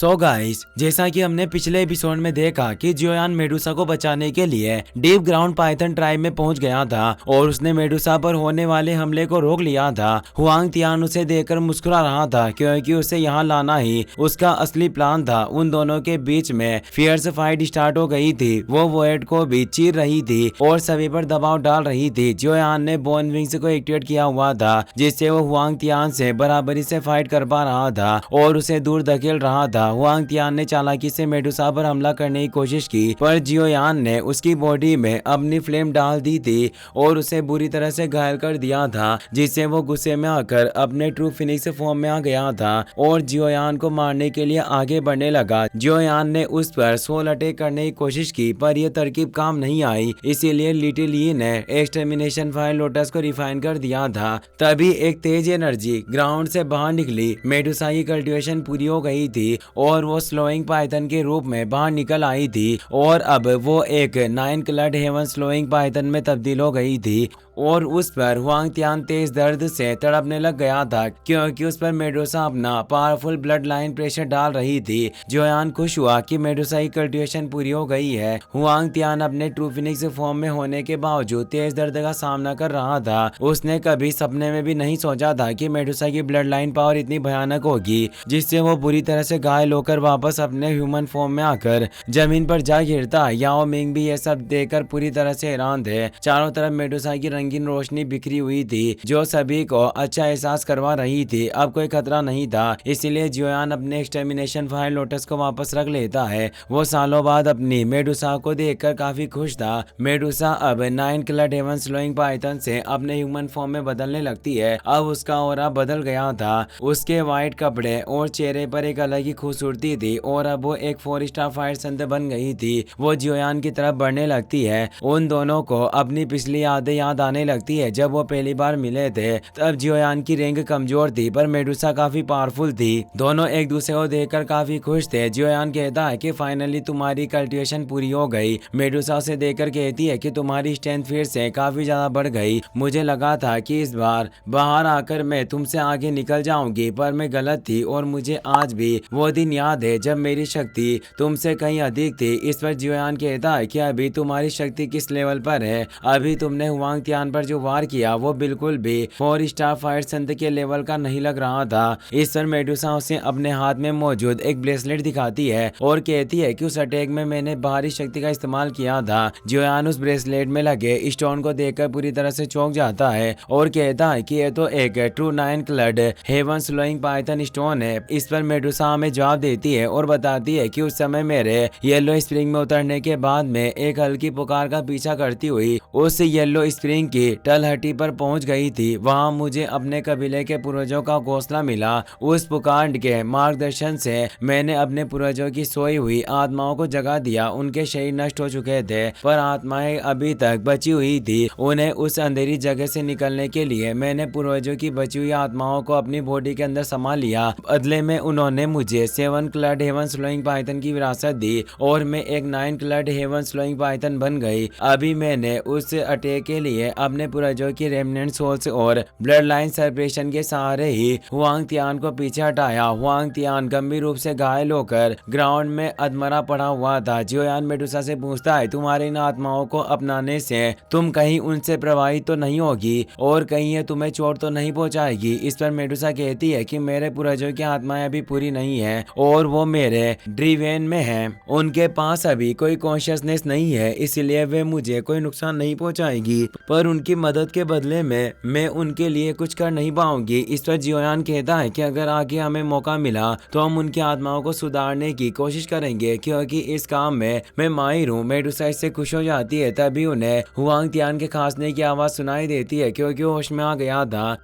So guys, जैसा कि हमने पिछले एपिसोड में देखा कि जियोयान मेडुसा को बचाने के लिए डीप ग्राउंड पाइथन ट्राइब में पहुंच गया था और उसने मेडुसा पर होने वाले हमले को रोक लिया था। हुआंग तियान उसे देखकर मुस्कुरा रहा था क्योंकि उसे यहाँ लाना ही उसका असली प्लान था। उन दोनों के बीच में फियर्स फाइट स्टार्ट हो गई थी। वो वोएड को भी चीर रही थी और सभी पर दबाव डाल रही थी। जियोयान ने बोन विंग्स को एक्टिवेट किया हुआ था जिससे वो हुआंग तियान से बराबरी से फाइट कर पा रहा था और उसे दूर धकेल रहा था। हुआंग तियान ने चालाकी से मेडुसा पर हमला करने की कोशिश की पर जियोयान ने उसकी बॉडी में अपनी फ्लेम डाल दी थी और उसे बुरी तरह से घायल कर दिया था, जिससे वो गुस्से में आकर अपने ट्रू फिनिक्स फॉर्म में आ गया था और जियोयान को मारने के लिए आगे बढ़ने लगा। जियोयान ने उस पर सोल अटैक करने की कोशिश की पर यह तरकीब काम नहीं आई, इसीलिए लिटिल यी ने एक्सटर्मिनेशन फायर लोटस को रिफाइन कर दिया था। तभी एक तेज एनर्जी ग्राउंड से बाहर निकली। मेडुसा की कल्टीवेशन पूरी हो गई थी और वो स्लोइंग पाइथन के रूप में बाहर निकल आई थी और अब वो एक 9 कलर्ड हेवन स्लोइंग पाइथन में तब्दील हो गई थी और उस पर हुआंग तियान तेज दर्द से तड़पने लग गया था क्योंकि उस पर मेडुसा अपना पावरफुल ब्लड लाइन प्रेशर डाल रही थी। जियोयान खुश हुआ कि मेडुसा की कल्टीवेशन पूरी हो गई है। हुआंग तियान अपने ट्रू फिनिक्स फॉर्म में होने के बावजूद तेज दर्द का सामना कर रहा था। उसने कभी सपने में भी नहीं सोचा था कि मेडुसा की ब्लड लाइन पावर इतनी भयानक होगी जिससे वो बुरी तरह से घायल होकर वापस अपने ह्यूमन फॉर्म में आकर जमीन पर जा गिरता। याओ मिंग भी यह सब देखकर पूरी तरह से हैरान थे। चारों तरफ मेडुसा की रंगीन रोशनी बिखरी हुई थी जो सभी को अच्छा एहसास करवा रही थी। अब कोई खतरा नहीं था, इसीलिए जियोयान अपने एक्सटर्मिनेशन फायर लोटस को वापस रख लेता है। वो सालों बाद अपनी मेडुसा को देखकर काफी खुश था। मेडुसा अब 9 कलर्ड हेवन स्लोइंग पाइथन से अपने ह्यूमन फॉर्म में बदलने लगती है। अब उसका ऑरा बदल गया था। उसके व्हाइट कपड़े और चेहरे पर एक अलग ही खूबसूरती थी और अब वो एक 4 स्टार फायर संत बन गई थी। वो जियोयान की तरफ बढ़ने लगती है। उन दोनों को अपनी पिछली यादें याद आने लगती है। जब वो पहली बार मिले थे तब जियोयान की रैंक कमजोर थी पर मेडुसा काफी पावरफुल थी। दोनों एक दूसरे को देखकर काफी खुश थे। जियोयान कहता है कि फाइनली तुम्हारी कल्टीवेशन पूरी हो गई। मेडुसा उसे देखकर कहती है कि तुम्हारी स्ट्रेंथ फिर से काफी ज्यादा बढ़ गई। मुझे लगा था कि इस बार बाहर आकर मैं तुमसे आगे निकल जाऊंगी पर मैं गलत थी और मुझे आज भी वो दिन याद है जब मेरी शक्ति तुमसे कहीं अधिक थी। इस पर जियोयान कहता है कि अभी तुम्हारी शक्ति किस लेवल पर है। अभी तुमने हुआंग तियान पर जो वार किया वो बिल्कुल भी 4 स्टार फायर संत के लेवल का नहीं लग रहा था। इस पर मेडुसा उसे अपने हाथ में मौजूद एक ब्रेसलेट दिखाती है और कहती है कि उस अटैक में मैंने बाहरी शक्ति का इस्तेमाल किया था। जियोयान उस ब्रेसलेट में लगे स्टोन को देखकर पूरी तरह से चौंक जाता है और कहता है कि यह तो एक true 9 coloured heaven swallowing python stone है। इस पर मेडुसा हमें जवाब देती है और बताती है कि उस समय मेरे येलो स्प्रिंग में उतरने के बाद में एक हल्की पुकार का पीछा करती हुई उस येलो स्प्रिंग की तलहटी पर पहुंच गई थी। वहां मुझे अपने कबीले के पूर्वजों का घोंसला मिला। उस पुकार के मार्गदर्शन से मैंने अपने पूर्वजों की सोई हुई आत्माओं को जगा दिया। उनके शरीर नष्ट हो चुके थे पर आत्माएं अभी तक बची हुई थी। उन्हें उस अंधेरी जगह से निकलने के लिए मैंने पूर्वजों की बची हुई आत्माओं को अपनी बॉडी के अंदर संभाल लिया। बदले में उन्होंने मुझे 7 कलर्ड हेवन स्लोइंग पाइथन की विरासत दी और मैं एक 9 कलर्ड हेवन स्लोइंग पाइथन बन गई। अभी मैंने उस अटैक के लिए अपने पूर्वजों की रेमनेंट सोल्स और ब्लड लाइन सेपरेशन के सहारे ही हुआंग तियान को पीछे हटाया। हुआंग तियान गंभीर रूप से घायल होकर ग्राउंड में अधमरा पड़ा हुआ था। जियोयान मेडुसा से पूछता है तुम्हारी इन आत्माओं को अपनाने से तुम कहीं उनसे प्रभावित तो नहीं होगी और कहीं ये तुम्हें चोट तो नहीं पहुंचाएगी। इस पर मेडुसा कहती है कि मेरे पूर्वजों की आत्माएं अभी पूरी नहीं है और वो मेरे ड्रीवेन में है। उनके पास अभी कोई कॉन्शियसनेस नहीं है, इसलिए वे मुझे कोई नुकसान नहीं पहुंचाएगी पर उनकी मदद के बदले में मैं उनके लिए कुछ कर नहीं पाऊंगी। इस पर जियोयान कहता है कि अगर आगे हमें मौका मिला तो हम उनकी आत्माओं को सुधारने की कोशिश करेंगे क्योंकि इस काम में मैं माहिर हूँ। मेडुसा इससे खुश हो जाती है। तभी उन्हें हुआंग तियान के खांसने की आवाज सुनाई देती है क्योंकि वो होश में आ गया था।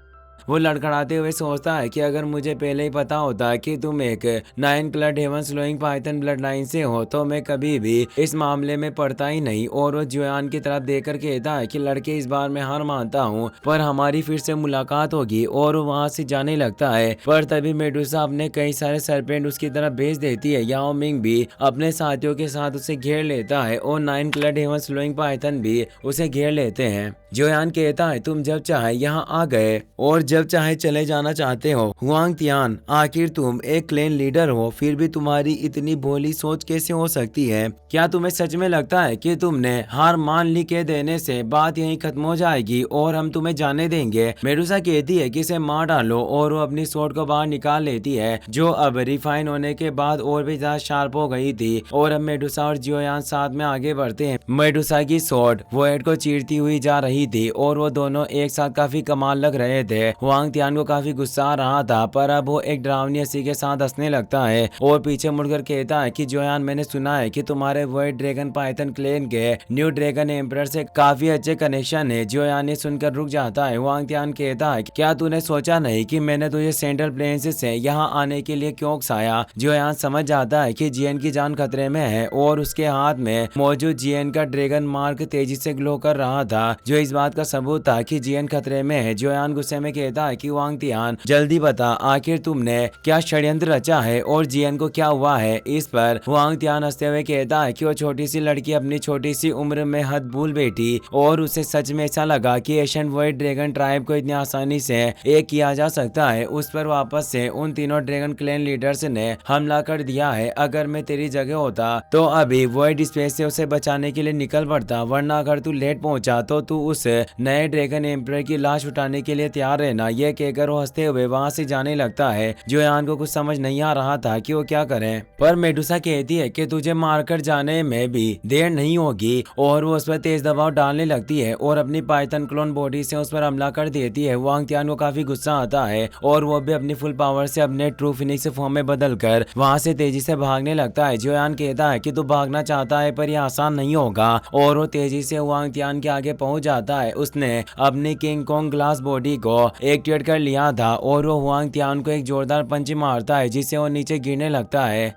वो लड़खड़ाते हुए सोचता है कि अगर मुझे पहले ही पता होता कि तुम एक 9 coloured heaven swallowing python blood line से हो तो मैं कभी भी इस मामले में पड़ता ही नहीं। और वो जियोयान की तरफ देखकर कहता है कि लड़के इस बार मैं हार मानता हूँ पर हमारी फिर से मुलाकात होगी और वो वहाँ से जाने लगता है। पर तभी मेडुसा अपने कई सारे सरपेंट उसकी तरफ भेज देती है। याओ मिंग भी अपने साथियों के साथ उसे घेर लेता है और 9 कलर्ड हेवन स्लोइंग पाइथन भी उसे घेर लेते हैं। जियोयान कहता है तुम जब चाहे यहाँ आ गए और जब चाहे चले जाना चाहते हो। हुआंग तियान, आखिर तुम एक क्लैन लीडर हो, फिर भी तुम्हारी इतनी भोली सोच कैसे हो सकती है? क्या तुम्हें सच में लगता है कि तुमने हार मान ली के देने से बात यहीं खत्म हो जाएगी और हम तुम्हें जाने देंगे? मेडुसा कहती है कि इसे मार डालो और वो अपनी स्वॉर्ड को बाहर निकाल लेती है, जो अब रिफाइन होने के बाद और भी ज्यादा शार्प हो गई थी। और अब मेडुसा और जियोयान साथ में आगे बढ़ते हैं। मेडुसा की स्वॉर्ड वोएड को चीरती हुई जा रही थी और वो दोनों एक साथ काफी कमाल लग रहे थे। हुआंग तियान को काफी गुस्सा आ रहा था, पर अब वो एक डरावनी हंसी के साथ हंसने लगता है और पीछे मुड़कर कहता है कि जियोयान, मैंने सुना है कि तुम्हारे वोएड ड्रैगन पाइथन क्लैन के न्यू ड्रैगन एम्परर से काफी अच्छे कनेक्शन है। जियोयान ने सुनकर रुक जाता है। हुआंग तियान कहता है, क्या तूने सोचा नहीं कि मैंने तुझे सेंट्रल प्लेन्स से यहाँ आने के लिए क्यों उकसाया? जियोयान समझ जाता है कि जियन की जान खतरे में है और उसके हाथ में मौजूद जियन का ड्रैगन मार्क तेजी से ग्लो कर रहा था, जो इस बात का सबूत था कि जियन खतरे में है। जियोयान गुस्से में कहता है कि हुआंग तियान, जल्दी बता, आखिर तुमने क्या षड्यंत्र रचा है और जियन को क्या हुआ है? इस पर हुआंग तियान हंसते हुए कहता है कि वो छोटी सी लड़की अपनी छोटी सी उम्र में हद भूल बैठी और उसे सच में ऐसा लगा कि एशियन वॉइड ड्रैगन ट्राइब को इतनी आसानी से एक किया जा सकता है। उस पर वापस से उन तीनों ड्रैगन क्लैन लीडर्स ने हमला कर दिया है। अगर मैं तेरी जगह होता तो अभी वॉइड स्पेस से उसे बचाने के लिए निकल पड़ता, वरना अगर तू लेट पहुंचा तो तू उस नए ड्रैगन एम्परर की लाश उठाने के लिए तैयार रहना। यह कहकर वो हंसते हुए वहां से जाने लगता है। जियोयान को कुछ समझ नहीं आ रहा था कि वो क्या करे, पर मेडुसा कहती है कि तुझे मारकर जाने में भी देर नहीं होगी और वो उस पर तेज दबाव डालने लगती है और अपनी पाइथन क्लोन बॉडी से उस पर हमला कर देती है। हुआंग तियान को काफी गुस्सा आता है और वो भी अपनी फुल पावर से अपने ट्रू फिनिक्स फॉर्म में बदलकर वहां से तेजी से भागने लगता है। जियोयान कहता है कि तू भागना चाहता है पर यह आसान नहीं होगा और वो तेजी से हुआंग तियान के आगे पहुंच जाता है। उसने अपनी किंग कोंग ग्लास बॉडी को एक्टिवेट कर लिया था और वो हुआंग तियान को एक जोरदार पंच मारता है, जिससे वो नीचे गिरने लगता है।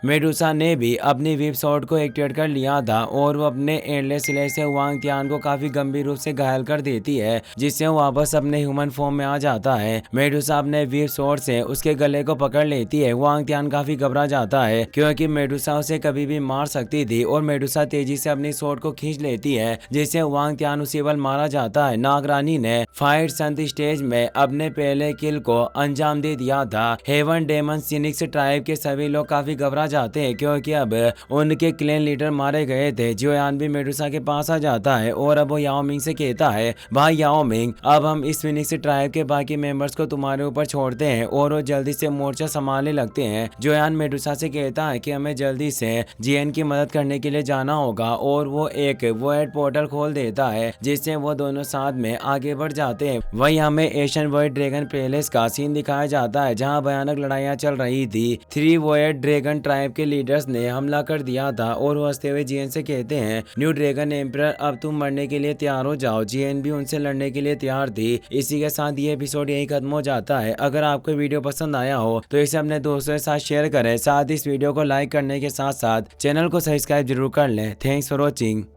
मेडुसा ने भी अपनी व्हीप स्वॉर्ड को एक्टिवेट कर लिया था और वो अपने एंडलेस स्लेश से हुआंग तियान को काफी गंभीर रूप से घायल कर देती है, जिससे वो वापस अपने ह्यूमन फॉर्म में आ जाता है। मेडुसा अपने व्हीप स्वॉर्ड से उसके गले को पकड़ लेती है। हुआंग तियान काफी घबरा जाता है क्योंकि मेडुसा उसे कभी भी मार सकती थी और मेडुसा तेजी से अपनी स्वॉर्ड को खींच लेती है, जिससे हुआंग तियान उसी बल मारा जाता है। नागरानी ने फाइट संत स्टेज में अपने पहले किल को अंजाम दे दिया था। हेवन डेमन फिनिक्स ट्राइब के सभी लोग काफी घबरा जाते हैं क्योंकि अब उनके क्लैन लीडर मारे गए थे। जियोयान भी मेडुसा के पास आ जाता है और अब वो याओमिंग से कहता है, भाई याओमिंग, अब हम इस फिनिक्स ट्राइब के बाकी मेंबर्स को तुम्हारे ऊपर छोड़ते हैं और वो जल्दी से मोर्चा संभालने लगते हैं। जियोयान मेडुसा से कहता है कि हमें जल्दी से जियन की मदद करने के लिए जाना होगा और वो एक वॉइड पोर्टल खोल देता है, जिससे वो दोनों साथ में आगे बढ़ जाते हैं। वहीं हमें एशियन वॉइड ड्रैगन पैलेस का सीन दिखाया जाता है, जहां भयानक लड़ाइयां चल रही थी। 3 वॉइड ड्रैगन ट्राइब के लीडर्स ने हमला कर दिया था और वो हंसते हुए जियन से कहते हैं, न्यू ड्रैगन एम्परर, अब तुम मरने के लिए तैयार हो जाओ। जियन भी उनसे लड़ने के लिए तैयार थी। इसी के साथ ये एपिसोड यही खत्म हो जाता है। अगर आपको वीडियो पसंद आया हो तो इसे अपने दोस्तों के साथ शेयर करें। साथ ही इस वीडियो को लाइक करने के साथ साथ चैनल को सब्सक्राइब जरूर कर लें। Thanks for watching.